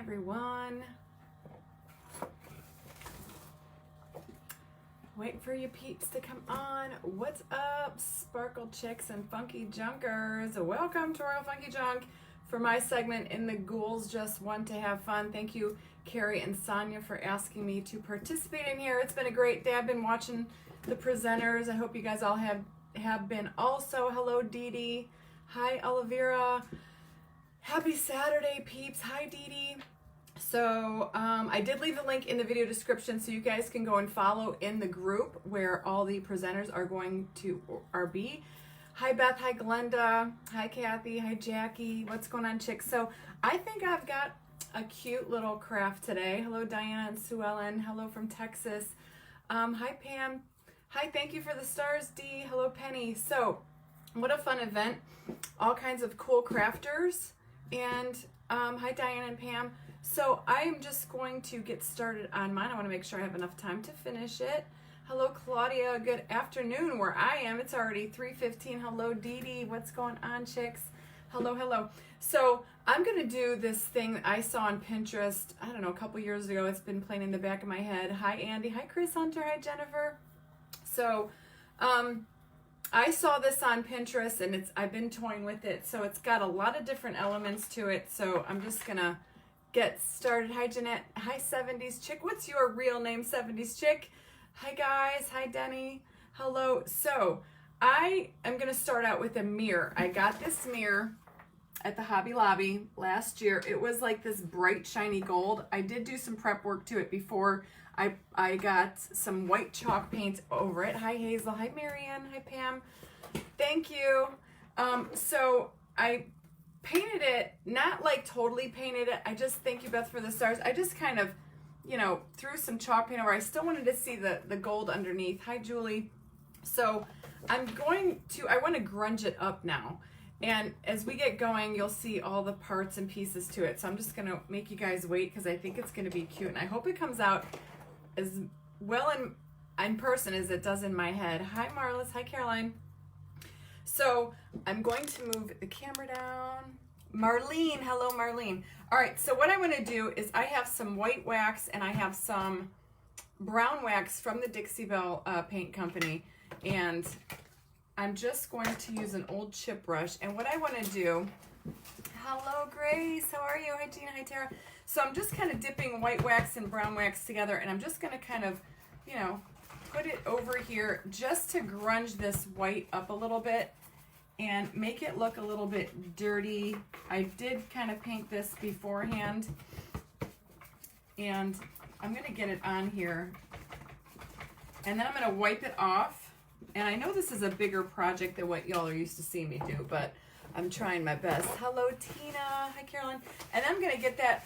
everyone. Waiting for you peeps to come on. What's up, Sparkle Chicks and Funky Junkers? Welcome to Royal Funky Junk for my segment in the Ghouls Just Want to Have Fun. Thank you, Carrie and Sonia, for asking me to participate in here. It's been a great day. I've been watching the presenters. I hope you guys all have been also. Hello, Dee Dee. Hi, Olivera. Happy Saturday, peeps. Hi, Dee Dee. So I did leave the link in the video description so you guys can go and follow in the group where all the presenters are going to be. Hi, Beth. Hi, Glenda. Hi, Kathy. Hi, Jackie. What's going on, chicks? So I think I've got a cute little craft today. Hello, Diana and Sue Ellen. Hello from Texas. Hi, Pam. Hi, thank you for the stars, Dee. Hello, Penny. So what a fun event. All kinds of cool crafters. And hi, Diana and Pam. So I'm just going to get started on mine. I want to make sure I have enough time to finish it. Hello, Claudia. Good afternoon where I am. It's already 3:15. Hello, Dee Dee. What's going on, chicks? Hello, hello. So I'm going to do this thing that I saw on Pinterest, I don't know, a couple years ago. It's been playing in the back of my head. Hi, Andy. Hi, Chris Hunter. Hi, Jennifer. So I saw this on Pinterest, and I've been toying with it. So it's got a lot of different elements to it. So I'm just going to get started. Hi, Jeanette. Hi, 70s Chick. What's your real name, 70s Chick? Hi, guys. Hi, Denny. Hello. So I am going to start out with a mirror. I got this mirror at the Hobby Lobby last year. It was like this bright, shiny gold. I did do some prep work to it before. I got some white chalk paint over it. Hi, Hazel. Hi, Marianne. Hi, Pam. Thank you. So I painted it, not like totally painted it. I just, thank you, Beth, for the stars. I just kind of, you know, threw some chalk paint over. I still wanted to see the gold underneath. Hi, Julie. So I want to grunge it up now. And as we get going, you'll see all the parts and pieces to it. So I'm just going to make you guys wait because I think it's going to be cute. And I hope it comes out as well in person as it does in my head. Hi, Marlis. Hi, Caroline. So I'm going to move the camera down. Marlene, hello, Marlene. All right, so what I'm going to do is I have some white wax and I have some brown wax from the Dixie Belle Paint Company. And I'm just going to use an old chip brush. And what I want to do, hello, Grace. How are you? Hi, Gina. Hi, Tara. So I'm just kind of dipping white wax and brown wax together. And I'm just going to kind of, you know, put it over here just to grunge this white up a little bit and make it look a little bit dirty. I did kind of paint this beforehand, and I'm gonna get it on here, and then I'm gonna wipe it off. And I know this is a bigger project than what y'all are used to seeing me do, but I'm trying my best. Hello, Tina. Hi, Carolyn. And then I'm gonna get that,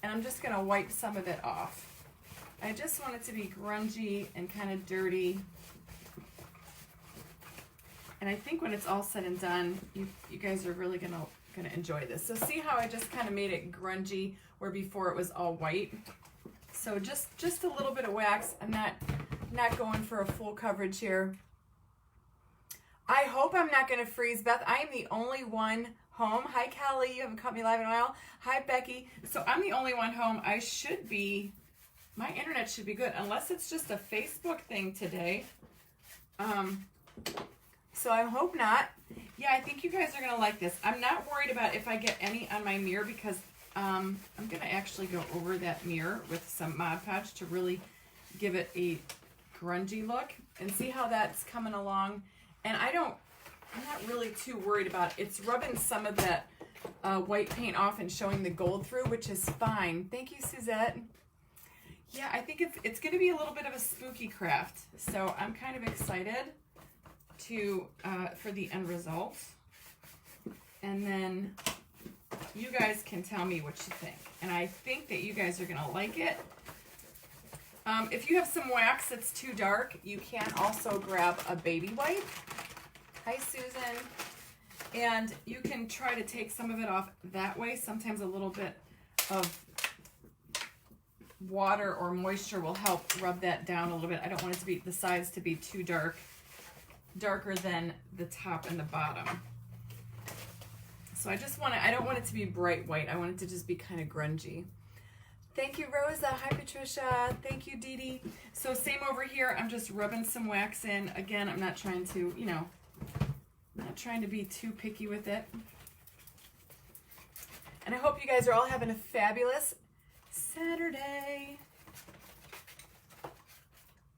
and I'm just gonna wipe some of it off. I just want it to be grungy and kind of dirty. And I think when it's all said and done, you guys are really gonna enjoy this. So see how I just kind of made it grungy where before it was all white. So just a little bit of wax. I'm not going for a full coverage here. I hope I'm not gonna freeze, Beth. I am the only one home. Hi, Kelly. You haven't caught me live in a while. Hi, Becky. So I'm the only one home. My internet should be good, unless it's just a Facebook thing today. So I hope not. Yeah, I think you guys are going to like this. I'm not worried about if I get any on my mirror because I'm going to actually go over that mirror with some Mod Podge to really give it a grungy look and see how that's coming along. And I'm not really too worried about it. It's rubbing some of that white paint off and showing the gold through, which is fine. Thank you, Suzette. Yeah, I think it's going to be a little bit of a spooky craft. So I'm kind of excited for the end result. And then you guys can tell me what you think. And I think that you guys are going to like it. If you have some wax that's too dark, you can also grab a baby wipe. Hi, Susan. And you can try to take some of it off that way. Sometimes a little bit of water or moisture will help rub that down a little bit. I don't want it to be the sides to be too darker than the top and the bottom. So I don't want it to be bright white. I want it to just be kind of grungy. Thank you, Rosa. Hi, Patricia. Thank you, Dee Dee. So same over here. I'm just rubbing some wax in. Again, I'm not trying to, you know, not trying to be too picky with it. And I hope you guys are all having a fabulous Saturday.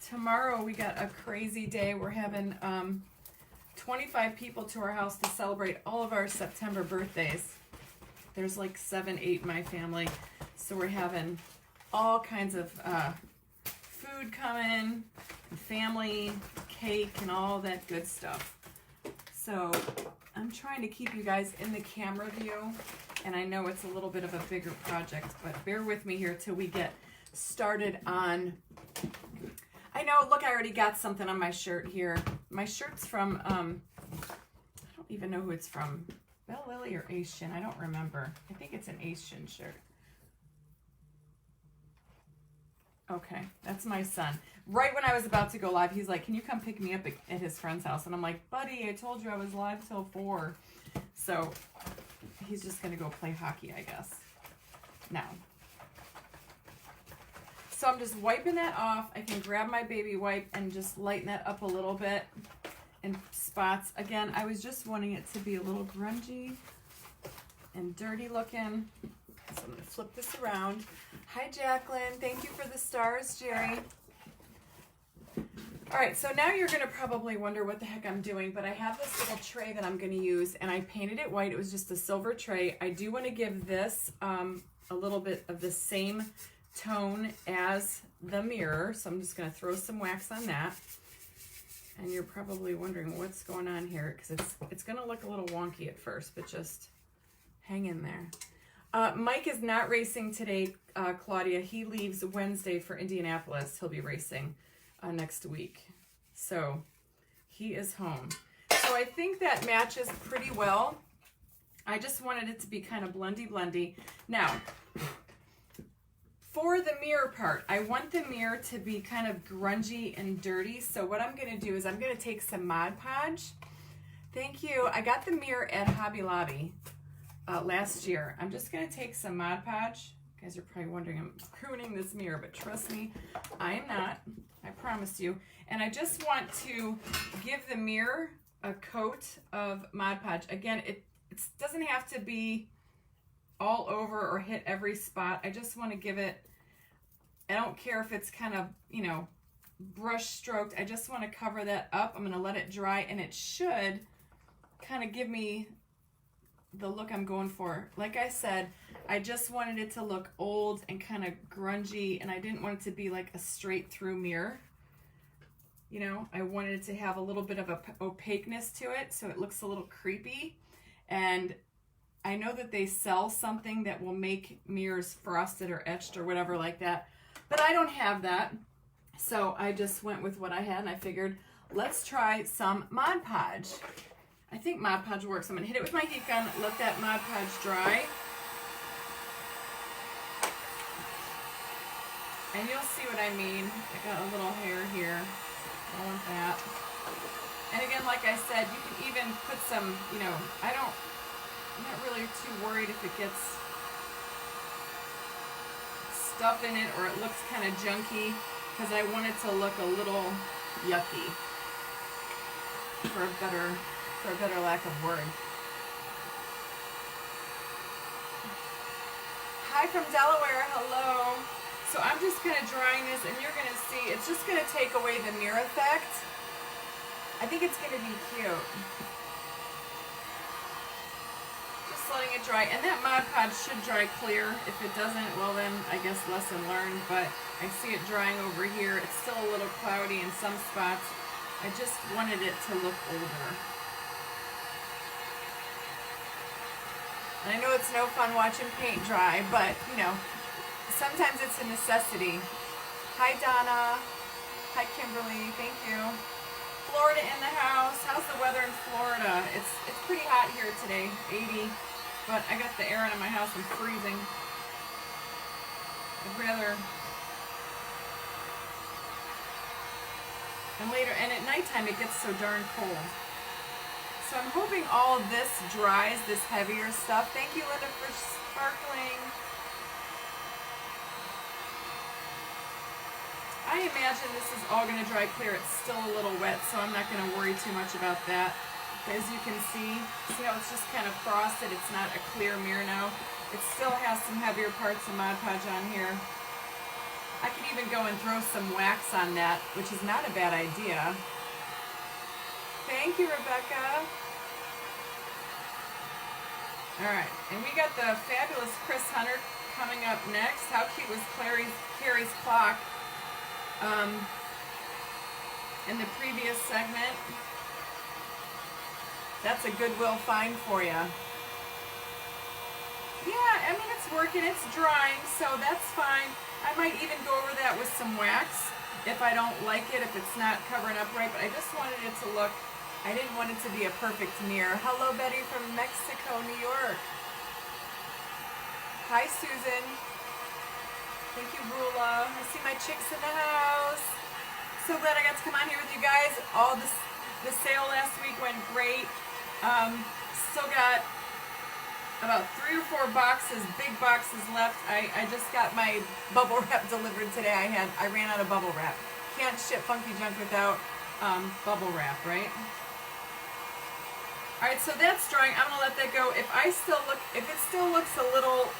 Tomorrow we got a crazy day. We're having 25 people to our house to celebrate all of our September birthdays. There's like 7, 8 in my family. So we're having all kinds of food coming, family, cake, and all that good stuff. So I'm trying to keep you guys in the camera view. And I know it's a little bit of a bigger project, but bear with me here till we get started on... I know, look, I already got something on my shirt here. My shirt's from, I don't even know who it's from. Belle Lily or Asian, I don't remember. I think it's an Asian shirt. Okay, that's my son. Right when I was about to go live, he's like, can you come pick me up at his friend's house? And I'm like, buddy, I told you I was live till 4. So he's just going to go play hockey, I guess, now. So I'm just wiping that off. I can grab my baby wipe and just lighten that up a little bit in spots. Again, I was just wanting it to be a little grungy and dirty looking. So I'm going to flip this around. Hi, Jacqueline. Thank you for the stars, Jerry. All right, so now you're going to probably wonder what the heck I'm doing, but I have this little tray that I'm going to use, and I painted it white. It was just a silver tray. I do want to give this a little bit of the same tone as the mirror, so I'm just going to throw some wax on that. And you're probably wondering what's going on here, because it's going to look a little wonky at first, but just hang in there. Mike is not racing today, Claudia. He leaves Wednesday for Indianapolis. He'll be racing next week, so he is home. So I think that matches pretty well. I just wanted it to be kind of blendy. Now, for the mirror part, I want the mirror to be kind of grungy and dirty. So what I'm going to do is I'm going to take some Mod Podge. Thank you. I got the mirror at Hobby Lobby last year. I'm just going to take some Mod Podge. You guys are probably wondering I'm ruining this mirror, but trust me, I am not. I promise you. And I just want to give the mirror a coat of Mod Podge. Again, it doesn't have to be all over or hit every spot. I just want to give it, I don't care if it's kind of, you know, brush stroked. I just want to cover that up. I'm going to let it dry, and it should kind of give me the look I'm going for. Like I said, I just wanted it to look old and kind of grungy, and I didn't want it to be like a straight through mirror. You know, I wanted it to have a little bit of a opaqueness to it, so it looks a little creepy. And I know that they sell something that will make mirrors frosted or etched or whatever like that, but I don't have that. So I just went with what I had, and I figured, let's try some Mod Podge. I think Mod Podge works. I'm going to hit it with my heat gun, let that Mod Podge dry. And you'll see what I mean. I got a little hair here. I don't want that. And again, like I said, you can even put some, you know, I'm not really too worried if it gets stuff in it or it looks kind of junky, because I want it to look a little yucky, for a better lack of word. Hi from Delaware, hello. So I'm just kind of drying this, and you're going to see, it's just going to take away the mirror effect. I think it's going to be cute. Letting it dry, and that Mod Podge should dry clear. If it doesn't, well then I guess lesson learned, but I see it drying over here. It's still a little cloudy in some spots. I just wanted it to look older. And I know it's no fun watching paint dry, but you know, sometimes it's a necessity. Hi Donna. Hi Kimberly, thank you. Florida in the house. How's the weather in Florida? It's pretty hot here today, 80. But I got the air in my house, I'm freezing. I'd rather... And at nighttime it gets so darn cold. So I'm hoping all of this dries, this heavier stuff. Thank you, Linda, for sparkling. I imagine this is all going to dry clear. It's still a little wet, so I'm not going to worry too much about that. As you can see how it's just kind of frosted. It's not a clear mirror now. It still has some heavier parts of Mod Podge on here. I could even go and throw some wax on that, which is not a bad idea. Thank you, Rebecca. All right, and we got the fabulous Chris Hunter coming up next. How cute was Carrie's clock in the previous segment? That's a Goodwill find for you. Yeah, I mean, it's working, it's drying, so that's fine. I might even go over that with some wax if I don't like it, if it's not covering up right, but I just wanted it to look, I didn't want it to be a perfect mirror. Hello, Betty from Mexico, New York. Hi, Susan. Thank you, Rula. I see my chicks in the house. So glad I got to come on here with you guys. The sale last week went great. Still got about 3 or 4 boxes, big boxes left. I just got my bubble wrap delivered today. I ran out of bubble wrap. Can't ship Funky Junk without bubble wrap, right? All right, so that's drying. I'm gonna let that go. If it still looks a little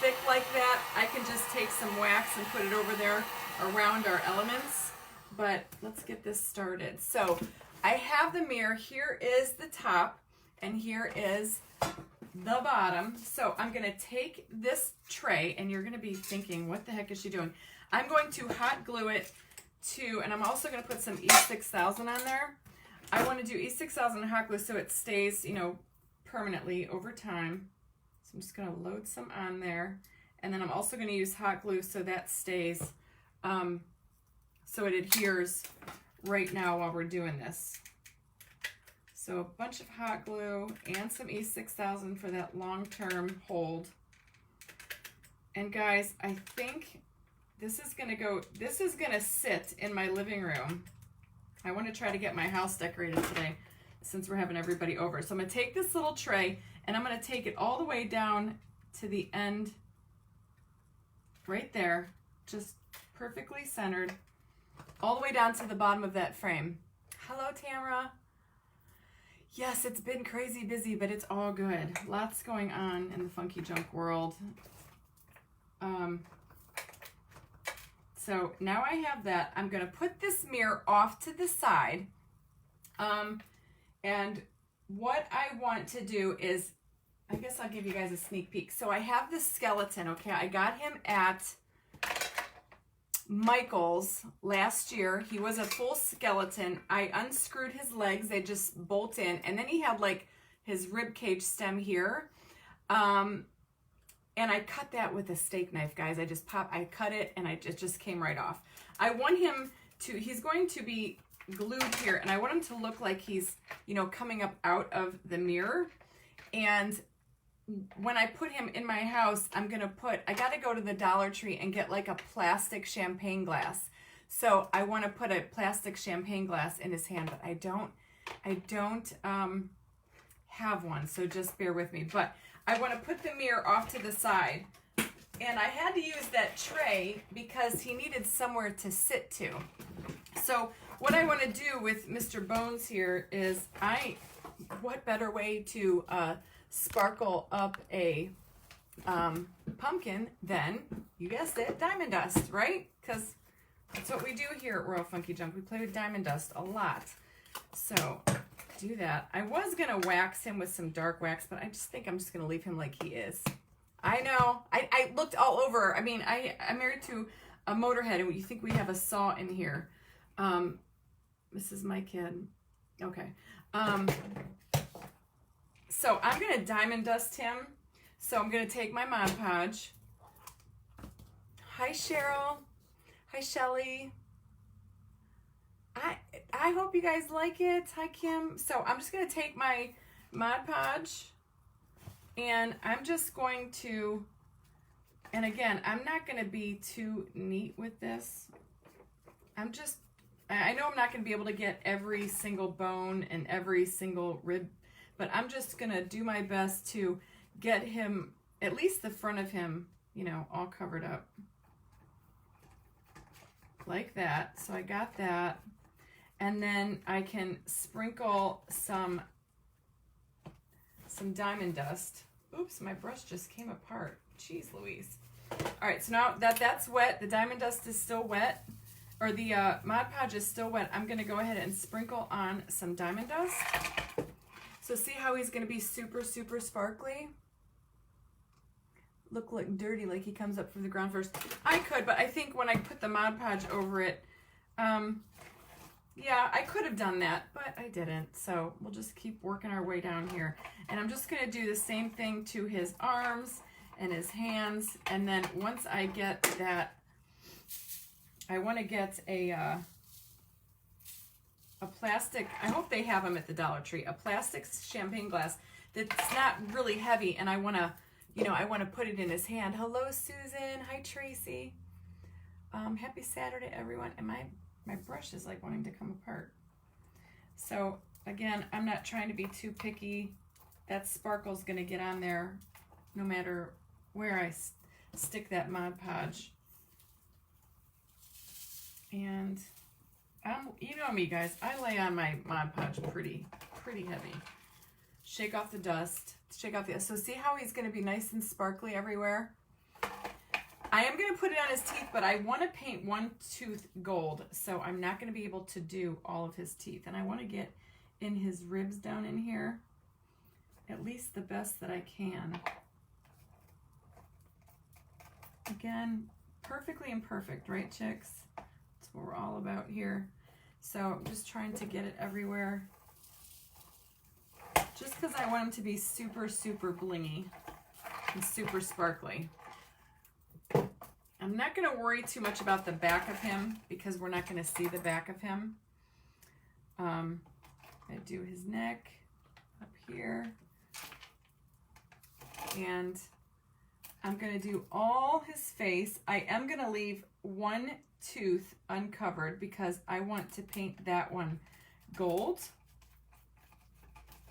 thick like that, I can just take some wax and put it over there around our elements. But let's get this started. So I have the mirror. Here is the top, and here is the bottom. So I'm going to take this tray, and you're going to be thinking, what the heck is she doing? I'm going to hot glue it to, and I'm also going to put some E6000 on there. I want to do E6000 hot glue so it stays, permanently over time. So I'm just going to load some on there. And then I'm also going to use hot glue so that stays, so it adheres right now while we're doing this. So a bunch of hot glue and some E6000 for that long-term hold. And guys, I think this is gonna sit in my living room. I want to try to get my house decorated today since we're having everybody over. So I'm gonna take this little tray and I'm gonna take it all the way down to the end right there, just perfectly centered, all the way down to the bottom of that frame. Hello, Tamara. Yes, it's been crazy busy, but it's all good. Lots going on in the Funky Junk world. So now I have that. I'm going to put this mirror off to the side. And what I want to do is, I guess I'll give you guys a sneak peek. So I have this skeleton, okay? I got him at Michael's last year. He was a full skeleton. I unscrewed his legs. They just bolt in. And then he had like his rib cage stem here. And I cut that with a steak knife, guys. I cut it and it just came right off. I want him to, he's going to be glued here, and I want him to look like he's, coming up out of the mirror. And when I put him in my house, I got to go to the Dollar Tree and get like a plastic champagne glass. So I want to put a plastic champagne glass in his hand, but I don't have one. So just bear with me. But I want to put the mirror off to the side. And I had to use that tray because he needed somewhere to sit to. So what I want to do with Mr. Bones here is what better way to sparkle up a pumpkin than, you guessed it, diamond dust, right? Because that's what we do here at Royal Funky Junk. We play with diamond dust a lot. So do that. I was going to wax him with some dark wax, but I just think I'm just going to leave him like he is. I know. I looked all over. I mean, I'm married to a motorhead, and you think we have a saw in here. This is my kid. Okay. So I'm going to diamond dust him. So I'm going to take my Mod Podge. Hi, Cheryl. Hi, Shelly. I hope you guys like it. Hi, Kim. So I'm just going to take my Mod Podge, and I'm just going to, and again, I'm not going to be too neat with this. I know I'm not going to be able to get every single bone and every single rib, but I'm just going to do my best to get him, at least the front of him, all covered up. like that. So I got that. And then I can sprinkle some diamond dust. Oops, my brush just came apart. Jeez Louise. All right, so now that that's wet, the diamond dust is still wet, or the Mod Podge is still wet, I'm gonna go ahead and sprinkle on some diamond dust. So see how he's gonna be super, super sparkly? Look like dirty, like he comes up from the ground first. I could, but I think when I put the Mod Podge over it, yeah, I could have done that, but I didn't. So we'll just keep working our way down here. And I'm just gonna do the same thing to his arms and his hands. And then once I get that, I wanna get a plastic, I hope they have them at the Dollar Tree, a plastic champagne glass that's not really heavy. And I wanna, you know, I wanna put it in his hand. Hello, Susan. Hi, Tracy. Happy Saturday, everyone. And my brush is like wanting to come apart. So again, I'm not trying to be too picky. That sparkle's gonna get on there no matter where I stick that Mod Podge. And you know me, guys, I lay on my Mod Podge pretty heavy. Shake off the dust, shake off the, so see how he's gonna be nice and sparkly everywhere? I am going to put it on his teeth, but I want to paint one tooth gold, so I'm not going to be able to do all of his teeth. And I want to get in his ribs down in here, at least the best that I can. Again, perfectly imperfect, right, chicks? That's what we're all about here. So I'm just trying to get it everywhere. Just because I want him to be super, super blingy and super sparkly. I'm not going to worry too much about the back of him because we're not going to see the back of him. I do his neck up here. And I'm going to do all his face. I am going to leave one tooth uncovered because I want to paint that one gold.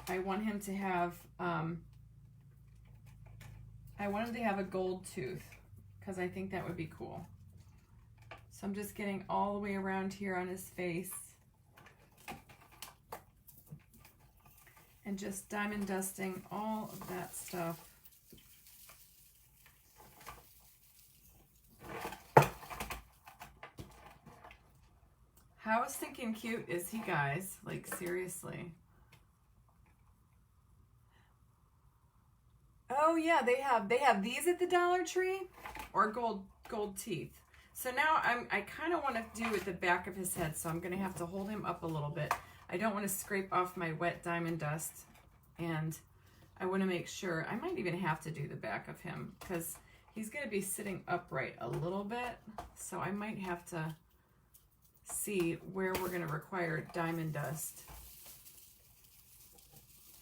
I want him to have, I want him to have a gold tooth, because I think that would be cool. So I'm just getting all the way around here on his face. And just diamond dusting all of that stuff. How stinking cute is he, guys? Like, seriously. Oh yeah, they have these at the Dollar Tree, or gold teeth. So now I kind of want to do at the back of his head, so I'm going to have to hold him up a little bit. I don't want to scrape off my wet diamond dust, and I want to make sure, I might even have to do the back of him because he's going to be sitting upright a little bit, so I might have to see where we're going to require diamond dust.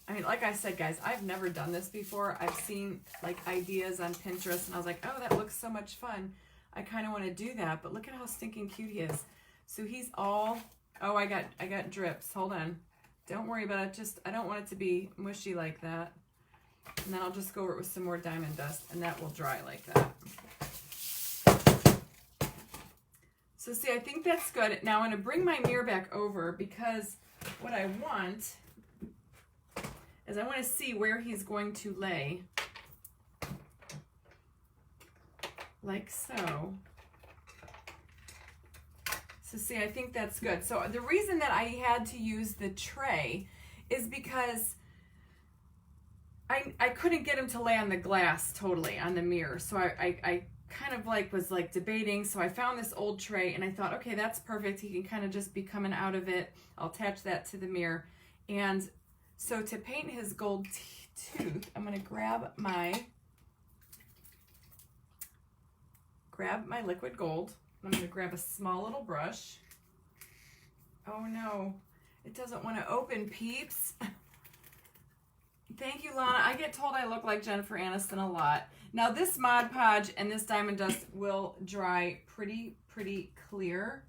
I mean, like I said, guys, I've never done this before. I've seen like ideas on Pinterest and I was like, oh, that looks so much fun. I kind of want to do that, but look at how stinking cute he is. So he's all, oh, I got drips. Hold on. Don't worry about it. Just, I don't want it to be mushy like that. And then I'll just go over it with some more diamond dust and that will dry like that. So see, I think that's good. Now I'm going to bring my mirror back over because what I want is I want to see where he's going to lay, like so. So see, I think that's good. So the reason that I had to use the tray is because I couldn't get him to lay on the glass totally, on the mirror. So I kind of like was like debating. So I found this old tray and I thought, okay, that's perfect. He can kind of just be coming out of it. I'll attach that to the mirror. And so to paint his gold tooth, I'm going to grab my liquid gold. I'm going to grab a small little brush. Oh no, it doesn't want to open, peeps. Thank you, Lana. I get told I look like Jennifer Aniston a lot. Now this Mod Podge and this diamond dust will dry pretty clear.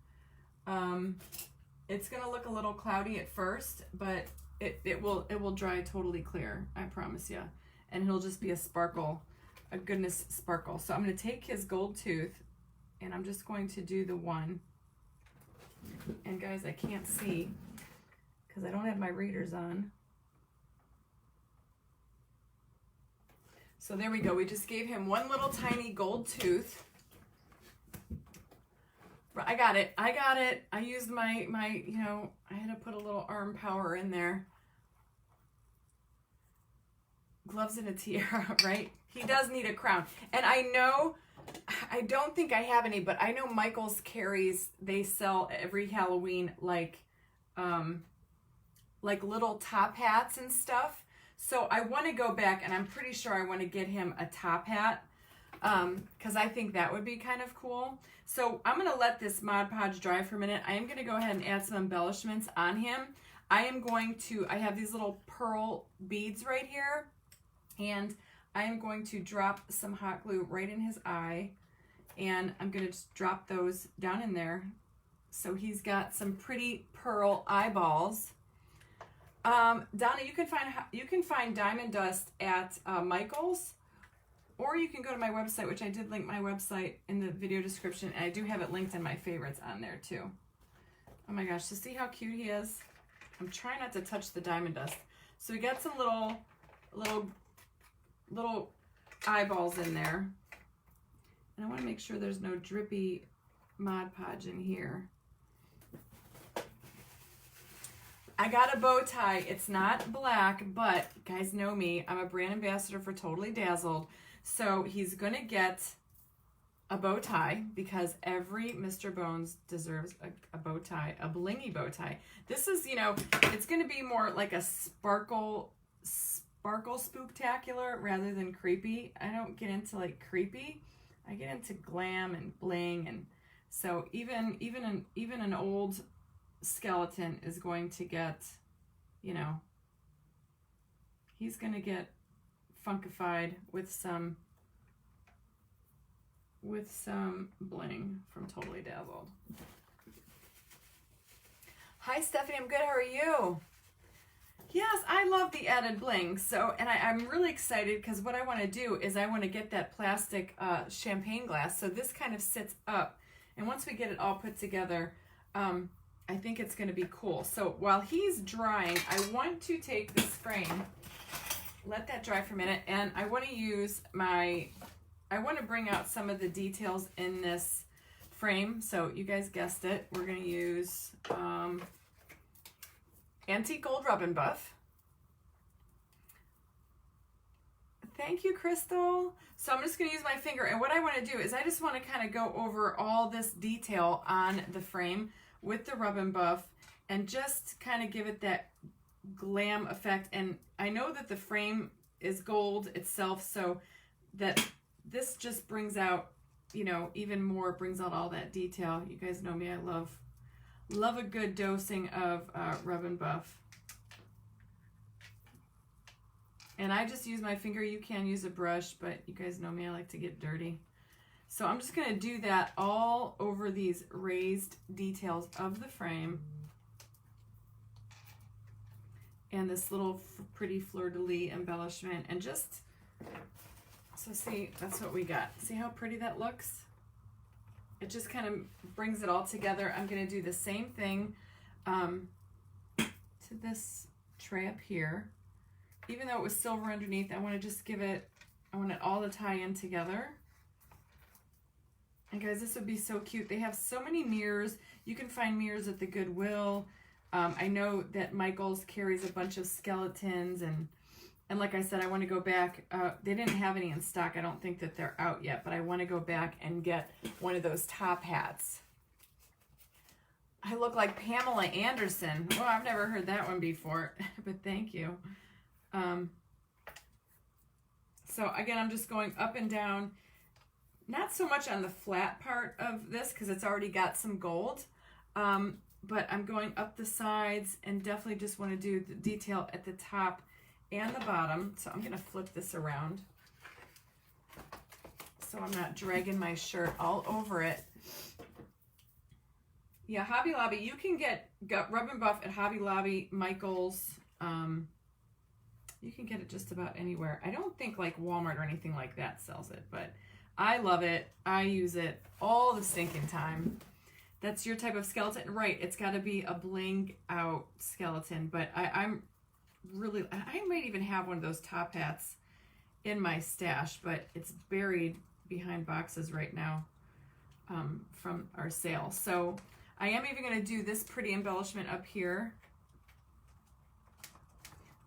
It's going to look a little cloudy at first, but it will dry totally clear, I promise you. And he'll just be a sparkle, a goodness sparkle. So I'm going to take his gold tooth and I'm just going to do the one And guys, I can't see because I don't have my readers on. So there we go. We just gave him one little tiny gold tooth. I got it. I got it. I used my, you know, I had to put a little arm power in there. Gloves and a tiara, right? He does need a crown. And I know, I don't think I have any, but I know Michaels carries, they sell every Halloween like little top hats and stuff. So I want to go back, and I'm pretty sure I want to get him a top hat because I think that would be kind of cool. So I'm going to let this Mod Podge dry for a minute. I am going to go ahead and add some embellishments on him. I have these little pearl beads right here, and I am going to drop some hot glue right in his eye, and I'm going to just drop those down in there. So he's got some pretty pearl eyeballs. Donna, you can find diamond dust at Michael's, or you can go to my website, which I did link my website in the video description, and I do have it linked in my favorites on there too. Oh my gosh, so see how cute he is? I'm trying not to touch the diamond dust. So we got some little eyeballs in there, and I want to make sure there's no drippy Mod Podge in here. I got a bow tie. It's not black, but you guys know me. I'm a brand ambassador for Totally Dazzled. So he's going to get a bow tie because every Mr. Bones deserves a bow tie, a blingy bow tie. This is, you know, it's going to be more like a sparkle spooktacular rather than creepy. I don't get into like creepy. I get into glam and bling, and so even an old skeleton is going to get, you know, he's going to get funkified with some bling from Totally Dazzled. Hi Stephanie, I'm good. How are you? Yes, I love the added bling. So, and I'm really excited because what I want to do is I want to get that plastic champagne glass. So this kind of sits up, and once we get it all put together, I think it's going to be cool. So while he's drying, I want to take this frame, let that dry for a minute, and I want to use I want to bring out some of the details in this frame. So you guys guessed it. We're going to use Antique Gold Rub and Buff. Thank you, Crystal. So I'm just going to use my finger, and what I want to do is I just want to kind of go over all this detail on the frame with the Rub and Buff and just kind of give it that glam effect. And I know that the frame is gold itself, so that this just brings out, you know, even more, brings out all that detail. You guys know me, I love a good dosing of Rub and Buff. And I just use my finger. You can use a brush, but you guys know me, I like to get dirty. So I'm just going to do that all over these raised details of the frame. And this little pretty fleur-de-lis embellishment. And just, so see, that's what we got. See how pretty that looks? It just kind of brings it all together. I'm going to do the same thing to this tray up here. Even though it was silver underneath, I want to just give it, I want it all to tie in together. And guys, this would be so cute. They have so many mirrors. You can find mirrors at the Goodwill. I know that Michaels carries a bunch of skeletons, and like I said, I want to go back. They didn't have any in stock. I don't think that they're out yet, but I want to go back and get one of those top hats. I look like Pamela Anderson. Well, I've never heard that one before, but thank you. So again, I'm just going up and down. Not so much on the flat part of this because it's already got some gold, but I'm going up the sides and definitely just want to do the detail at the top and the bottom. So I'm going to flip this around so I'm not dragging my shirt all over it. Yeah, Hobby Lobby, you can get Rub and Buff at Hobby Lobby, Michaels. You can get it just about anywhere. I don't think like Walmart or anything like that sells it, but I love it. I use it all the stinking time. That's your type of skeleton, right? It's got to be a bling out skeleton. But I might even have one of those top hats in my stash, but it's buried behind boxes right now from our sale. So I am even going to do this pretty embellishment up here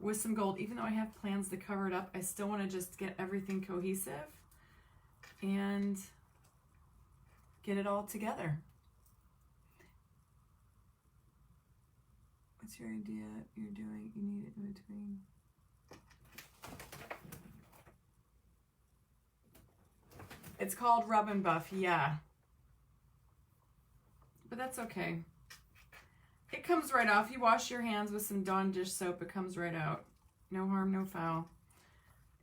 with some gold. Even though I have plans to cover it up, I still want to just get everything cohesive and get it all together. What's your idea you're doing? You need it in between. It's called Rub and Buff, yeah. But that's okay. It comes right off. You wash your hands with some Dawn dish soap, it comes right out. No harm, no foul.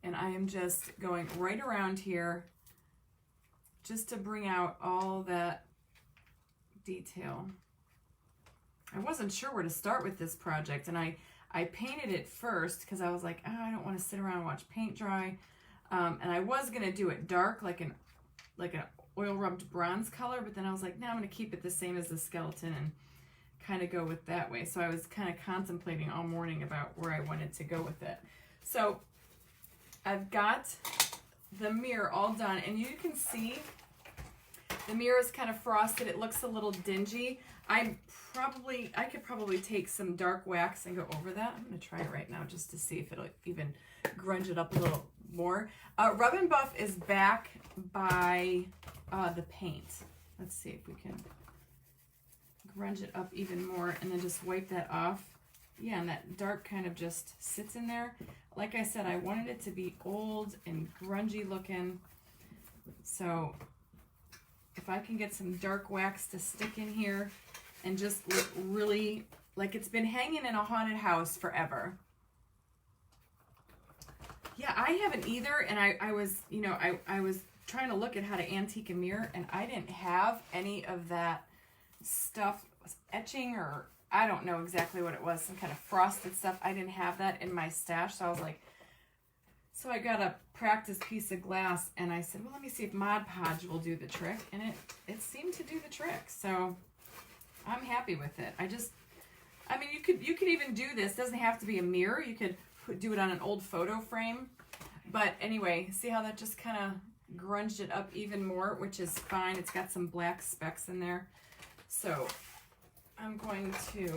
And I am just going right around here just to bring out all that detail. I wasn't sure where to start with this project, and I painted it first because I was like, oh, I don't want to sit around and watch paint dry. And I was going to do it dark, like an oil rubbed bronze color, but then I was like, no, I'm going to keep it the same as the skeleton and kind of go with that way. So I was kind of contemplating all morning about where I wanted to go with it. So I've got the mirror all done, and you can see the mirror is kind of frosted. It looks a little dingy. I could probably take some dark wax and go over that. I'm going to try it right now just to see if it'll even grunge it up a little more. Rub and Buff is back by the paint. Let's see if we can grunge it up even more and then just wipe that off. Yeah, and that dark kind of just sits in there. Like I said, I wanted it to be old and grungy looking. So if I can get some dark wax to stick in here and just look really like it's been hanging in a haunted house forever. Yeah, I haven't either, and I was, you know, I was trying to look at how to antique a mirror, and I didn't have any of that stuff, etching, or I don't know exactly what it was, some kind of frosted stuff. I didn't have that in my stash, so I was like, so I got a practice piece of glass, and I said, well, let me see if Mod Podge will do the trick, and it seemed to do the trick, so I'm happy with it. I mean, you could even do this. It doesn't have to be a mirror. You could do it on an old photo frame. But anyway, see how that just kind of grunged it up even more, which is fine. It's got some black specks in there. So I'm going to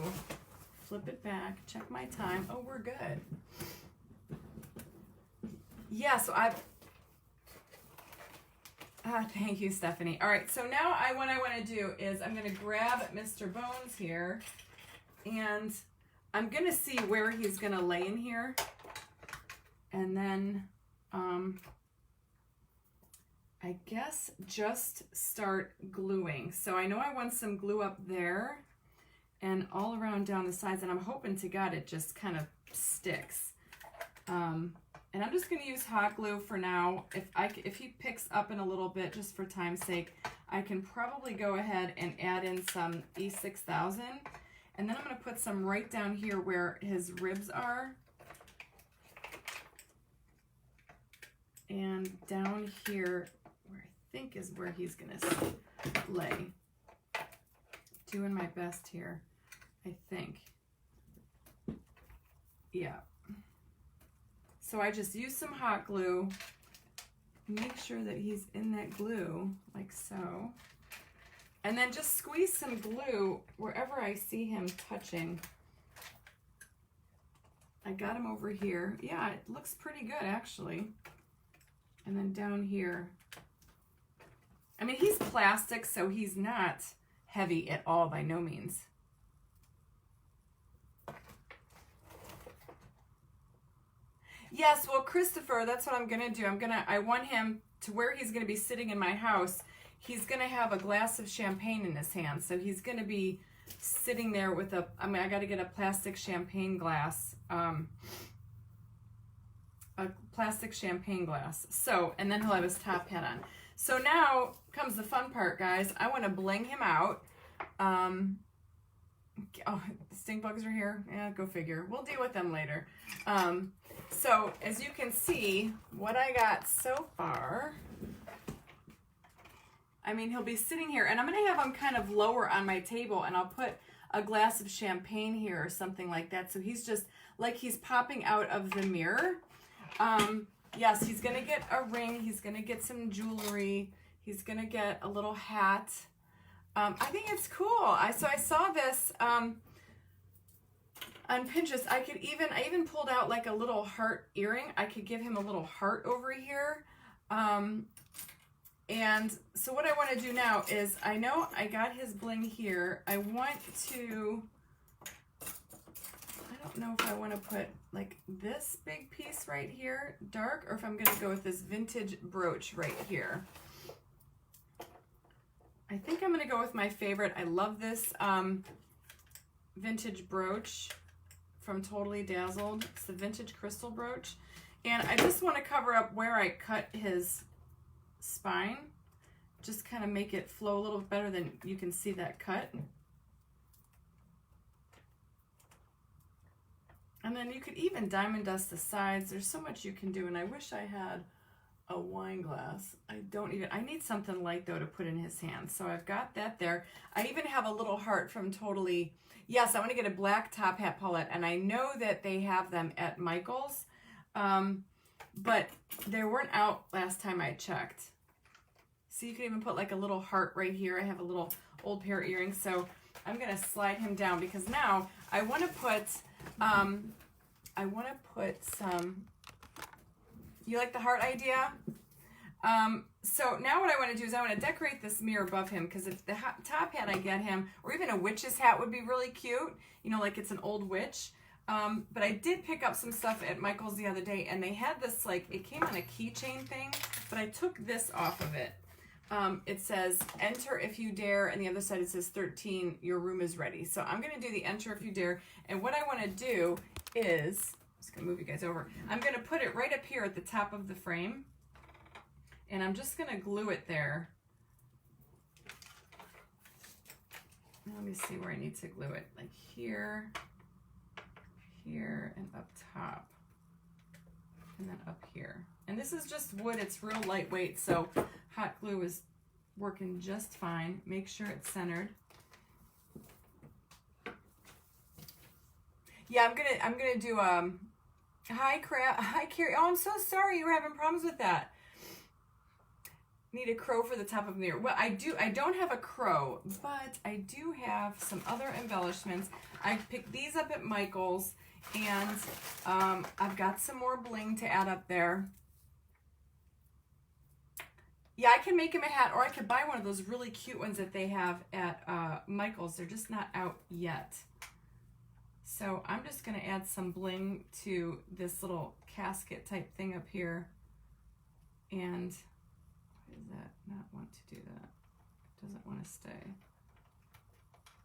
flip it back, check my time. Oh, we're good. Yeah, so thank you, Stephanie. All right, so now what I want to do is I'm going to grab Mr. Bones here, and I'm going to see where he's going to lay in here, and then I guess just start gluing. So I know I want some glue up there and all around down the sides, and I'm hoping to God it just kind of sticks. And I'm just going to use hot glue for now. If he picks up in a little bit, just for time's sake, I can probably go ahead and add in some E6000. And then I'm going to put some right down here where his ribs are. And down here, where I think is where he's going to lay. Doing my best here, I think. Yeah. So I just use some hot glue, make sure that he's in that glue, like so. And then just squeeze some glue wherever I see him touching. I got him over here. Yeah, it looks pretty good, actually. And then down here. I mean, he's plastic, so he's not heavy at all, by no means. Yes, well, Christopher, that's what I'm going to do. I want him to where he's going to be sitting in my house. He's going to have a glass of champagne in his hand. So he's going to be sitting there with I got to get a plastic champagne glass. A plastic champagne glass. So, and then he'll have his top hat on. So now comes the fun part, guys. I want to bling him out. Oh, stink bugs are here. Yeah, go figure. We'll deal with them later. So as you can see, what I got so far I mean, he'll be sitting here, and I'm going to have him kind of lower on my table, and I'll put a glass of champagne here or something like that. So he's just like he's popping out of the mirror. Yes, he's going to get a ring. He's going to get some jewelry. He's going to get a little hat. I think it's cool. So I saw this on Pinterest. I even pulled out like a little heart earring. I could give him a little heart over here. And so what I want to do now is, I know I got his bling here. I want to, I don't know if I want to put like this big piece right here, dark, or if I'm going to go with this vintage brooch right here. I think I'm going to go with my favorite. I love this vintage brooch from Totally Dazzled. It's the vintage crystal brooch. And I just want to cover up where I cut his spine. Just kind of make it flow a little better than you can see that cut. And then you could even diamond dust the sides. There's so much you can do, and I wish I had a wine glass. I need something light though to put in his hand. So I've got that there. I even have a little heart from Totally. Yes, I want to get a black top hat Paulette, and I know that they have them at Michael's, but they weren't out last time I checked. So you can even put like a little heart right here. I have a little old pair of earrings, so I'm going to slide him down because now I want to put some. You like the heart idea? So now what I want to do is I want to decorate this mirror above him, because if the top hat I get him, or even a witch's hat would be really cute, you know, like it's an old witch. But I did pick up some stuff at Michael's the other day, and they had this, like, it came on a keychain thing, but I took this off of it. It says, enter if you dare, and the other side it says 13, your room is ready. So I'm going to do the enter if you dare, and what I want to do is, I'm just going to move you guys over, I'm going to put it right up here at the top of the frame, and I'm just going to glue it there. Let me see where I need to glue it, like here, here, and up top, and then up here. And this is just wood, it's real lightweight, so hot glue is working just fine. Make sure it's centered. Yeah, I'm gonna do hi Carrie. Oh, I'm so sorry you were having problems with that. Need a crow for the top of the mirror. Well, I don't have a crow, but I do have some other embellishments. I picked these up at Michael's, and I've got some more bling to add up there. Yeah, I can make him a hat, or I could buy one of those really cute ones that they have at Michael's. They're just not out yet. So I'm just going to add some bling to this little casket type thing up here. And why does that not want to do that? It doesn't want to stay.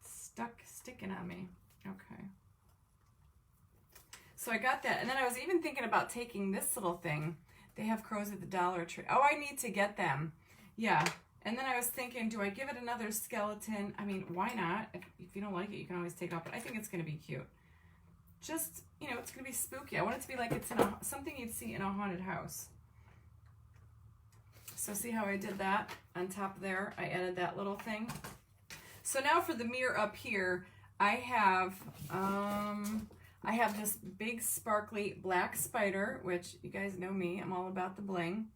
It's sticking on me. Okay. So I got that. And then I was even thinking about taking this little thing. They have crows at the Dollar Tree. Oh, I need to get them. Yeah. And then I was thinking, do I give it another skeleton? I mean, why not? If you don't like it, you can always take it off. But I think it's going to be cute. Just, you know, it's going to be spooky. I want it to be like it's in something you'd see in a haunted house. So see how I did that on top there? I added that little thing. So now for the mirror up here, I have this big sparkly black spider, which you guys know me. I'm all about the bling.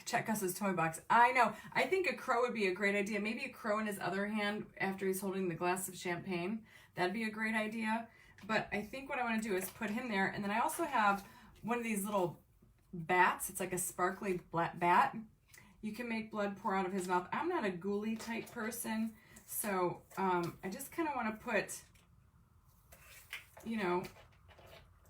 Check Gus's toy box. I know. I think a crow would be a great idea. Maybe a crow in his other hand after he's holding the glass of champagne. That'd be a great idea. But I think what I want to do is put him there. And then I also have one of these little bats. It's like a sparkly black bat. You can make blood pour out of his mouth. I'm not a ghoulie type person. So I just kind of want to put, you know,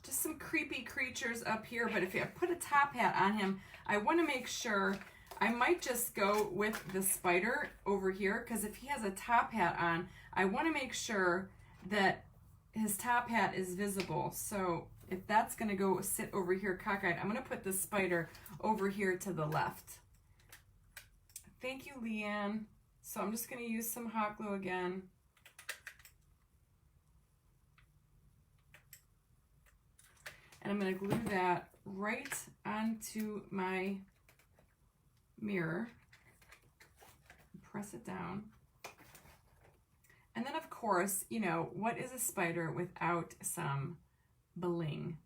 just some creepy creatures up here. But if I put a top hat on him, I want to make sure, I might just go with the spider over here, because if he has a top hat on, I want to make sure that his top hat is visible. So if that's going to go sit over here cockeyed, I'm going to put the spider over here to the left. Thank you, Leanne. So I'm just going to use some hot glue again. And I'm going to glue that right onto my mirror. press it down. And then, of course, you know, what is a spider without some bling?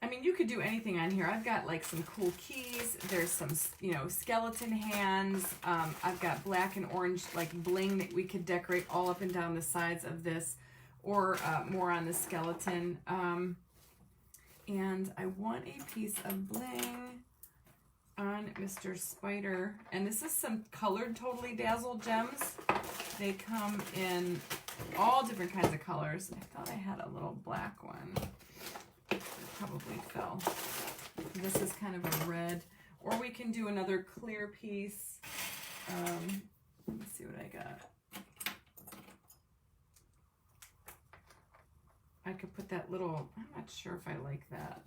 I mean, you could do anything on here. I've got like some cool keys. There's some, you know, skeleton hands. I've got black and orange like bling that we could decorate all up and down the sides of this, or more on the skeleton. And I want a piece of bling on Mr. Spider. And this is some colored Totally Dazzled gems. They come in all different kinds of colors. I thought I had a little black one. Probably fell. This is kind of a red, or we can do another clear piece. Let me see what I got. I could put that little, I'm not sure if I like that.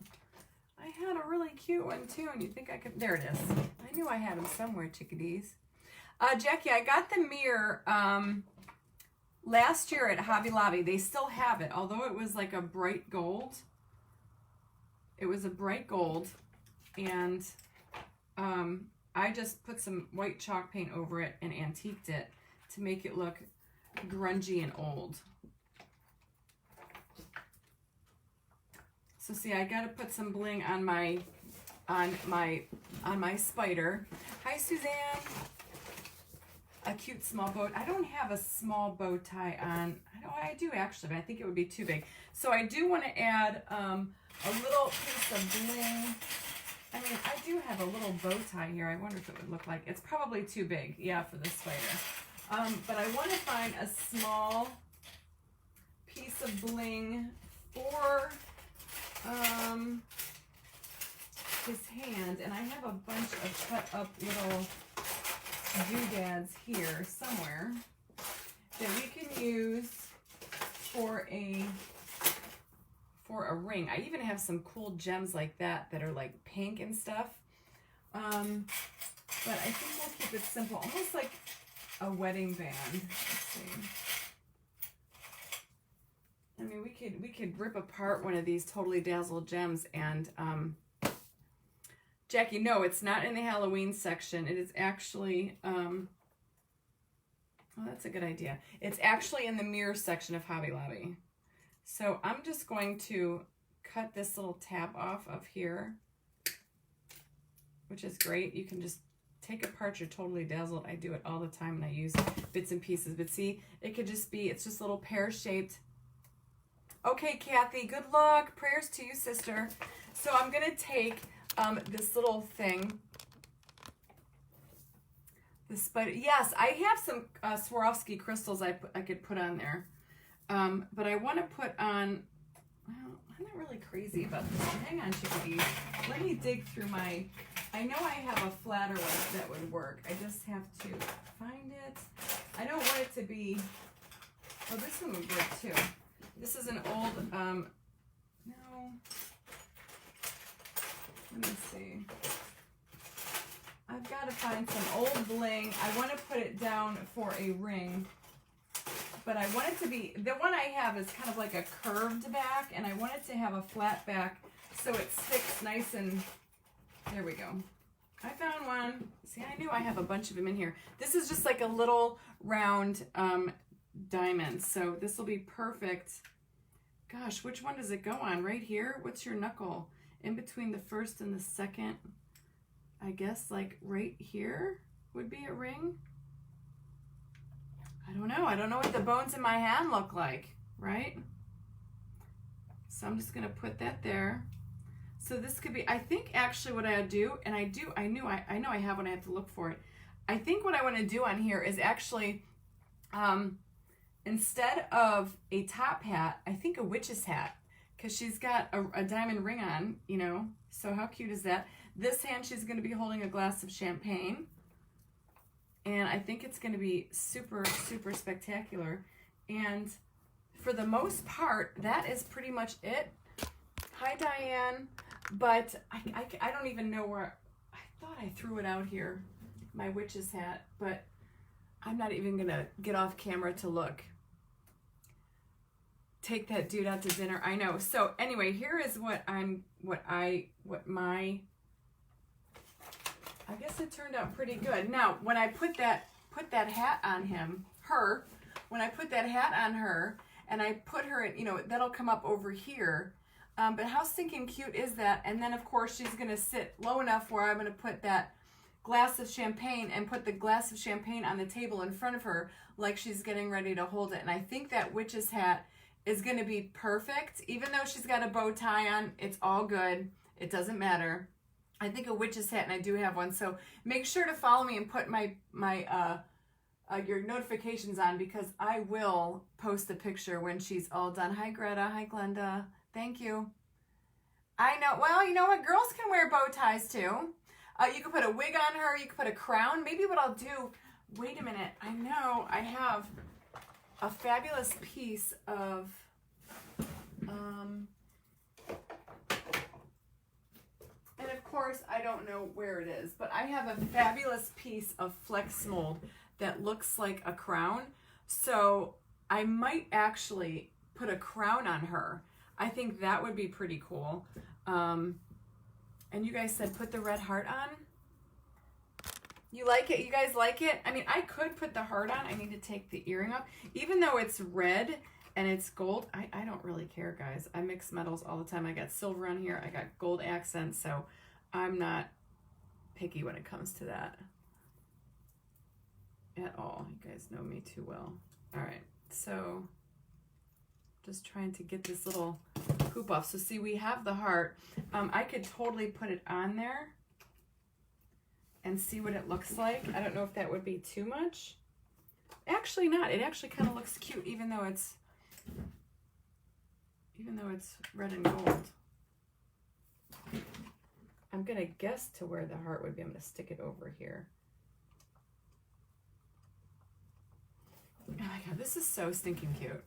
I had a really cute one too, and you think I could, there it is. I knew I had them somewhere, chickadees. Jackie, I got the mirror last year at Hobby Lobby. They still have it, although it was like a bright gold. It was a bright gold, and I just put some white chalk paint over it and antiqued it to make it look grungy and old. So see, I gotta put some bling on my spider. Hi, Suzanne. A cute small bow. I don't have a small bow tie on. I do actually, but I think it would be too big. So I do want to add a little piece of bling. I mean, I do have a little bow tie here. I wonder if it would look like, it's probably too big, yeah, for this spider. But I want to find a small piece of bling for his hand, and I have a bunch of cut up little doodads here somewhere that we can use for a ring. I even have some cool gems like that are like pink and stuff. But I think we'll keep it simple, almost like a wedding band. Let's see. I mean, we could rip apart one of these Totally Dazzled gems and Jackie, no, it's not in the Halloween section. It is actually oh, that's a good idea. It's actually in the mirror section of Hobby Lobby. So I'm just going to cut this little tab off of here, which is great. You can just take apart your Totally Dazzled. I do it all the time and I use bits and pieces. But see, it could just be, it's just little pear-shaped. Okay, Kathy, good luck. Prayers to you, sister. So I'm going to take this little thing. The spider. Yes, I have some Swarovski crystals I could put on there. But I want to put on, well, I'm not really crazy about this one. Hang on, chickadees. Let me dig through my, I know I have a flatter one that would work. I just have to find it. I don't want it to be, oh, this one would work too. This is an old, no. Let me see. I've got to find some old bling. I want to put it down for a ring. But I want it to be, the one I have is kind of like a curved back, and I want it to have a flat back so it sticks nice and, there we go. I found one. See, I knew I have a bunch of them in here. This is just like a little round diamond, so this will be perfect. Gosh, which one does it go on? Right here? What's your knuckle? In between the first and the second, I guess like right here would be a ring. I don't know. I don't know what the bones in my hand look like, right? So I'm just going to put that there. So this could be, I think actually what I do, and I know I have one, I have to look for it. I think what I want to do on here is actually, instead of a top hat, I think a witch's hat, because she's got a diamond ring on, you know, so how cute is that? This hand, she's going to be holding a glass of champagne. And I think it's going to be super, super spectacular. And for the most part, that is pretty much it. Hi, Diane. But I don't even know where, I thought I threw it out here, my witch's hat, but I'm not even going to get off camera to look. Take that dude out to dinner. I know. So anyway, here is what my I guess it turned out pretty good. Now, when I put that hat on when I put that hat on her, and I put her in, you know, that'll come up over here. But how stinking cute is that? And then, of course, she's going to sit low enough where I'm going to put that glass of champagne and put the glass of champagne on the table in front of her like she's getting ready to hold it. And I think that witch's hat is going to be perfect. Even though she's got a bow tie on, it's all good. It doesn't matter. I think a witch's hat, and I do have one. So make sure to follow me and put your notifications on, because I will post a picture when she's all done. Hi, Greta. Hi, Glenda. Thank you. I know. Well, you know what? Girls can wear bow ties too. You can put a wig on her. You can put a crown. Maybe what I'll do, wait a minute. I know I have a fabulous piece of, and of course I don't know where it is, but I have a fabulous piece of flex mold that looks like a crown. So I might actually put a crown on her. I think that would be pretty cool. And you guys said put the red heart on. You like it? You guys like it? I mean, I could put the heart on. I need to take the earring off. Even though it's red and it's gold, I don't really care, guys. I mix metals all the time. I got silver on here. I got gold accents, so I'm not picky when it comes to that at all. You guys know me too well. All right, so just trying to get this little hoop off. So see, we have the heart. I could totally put it on there and see what it looks like. I don't know if that would be too much. Actually not. It actually kind of looks cute, even though it's red and gold. I'm gonna guess to where the heart would be. I'm gonna stick it over here. Oh my God, this is so stinking cute.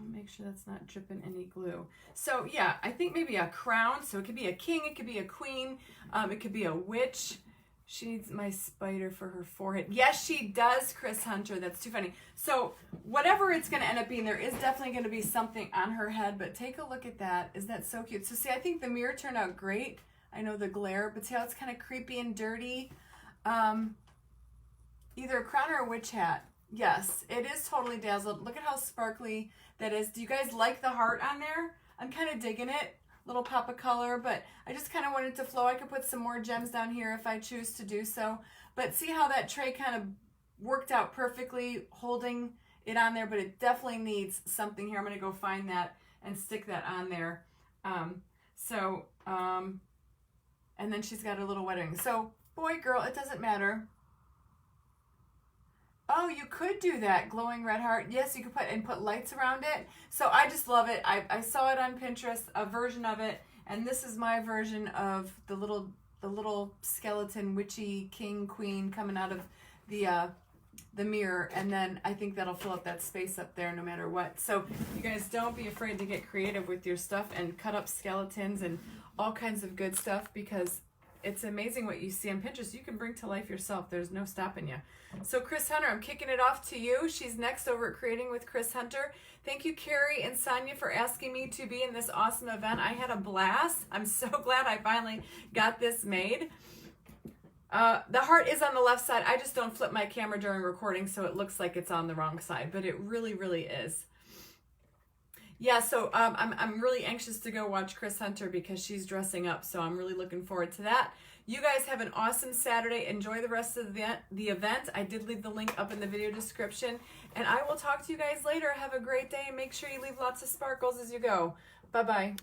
Make sure that's not dripping any glue. So yeah, I think maybe a crown. So it could be a king, it could be a queen, it could be a witch. She needs my spider for her forehead. Yes, she does, Chris Hunter. That's too funny. So whatever it's going to end up being, there is definitely going to be something on her head, but take a look at that. Isn't that so cute? So see, I think the mirror turned out great. I know the glare, but see how it's kind of creepy and dirty? Either a crown or a witch hat. Yes, it is totally dazzled. Look at how sparkly that is. Do you guys like the heart on there? I'm kind of digging it. Little pop of color, but I just kind of wanted to flow. I could put some more gems down here if I choose to do so. But see how that tray kind of worked out perfectly holding it on there, but it definitely needs something here. I'm going to go find that and stick that on there. And then she's got a little wedding. So boy, girl, it doesn't matter. Oh, you could do that, glowing red heart. Yes, you could put lights around it. So I just love it. I saw it on Pinterest, a version of it, and this is my version of the little skeleton witchy king queen coming out of the mirror, and then I think that'll fill up that space up there no matter what. So you guys don't be afraid to get creative with your stuff and cut up skeletons and all kinds of good stuff, because it's amazing what you see on Pinterest. You can bring to life yourself. There's no stopping you. So Chris Hunter, I'm kicking it off to you. She's next over at Creating with Chris Hunter. Thank you, Carrie and Sonia, for asking me to be in this awesome event. I had a blast. I'm so glad I finally got this made. The heart is on the left side. I just don't flip my camera during recording, so it looks like it's on the wrong side, but it really, really is. Yeah, so I'm really anxious to go watch Chris Hunter because she's dressing up, so I'm really looking forward to that. You guys have an awesome Saturday. Enjoy the rest of the event. I did leave the link up in the video description, and I will talk to you guys later. Have a great day, and make sure you leave lots of sparkles as you go. Bye-bye.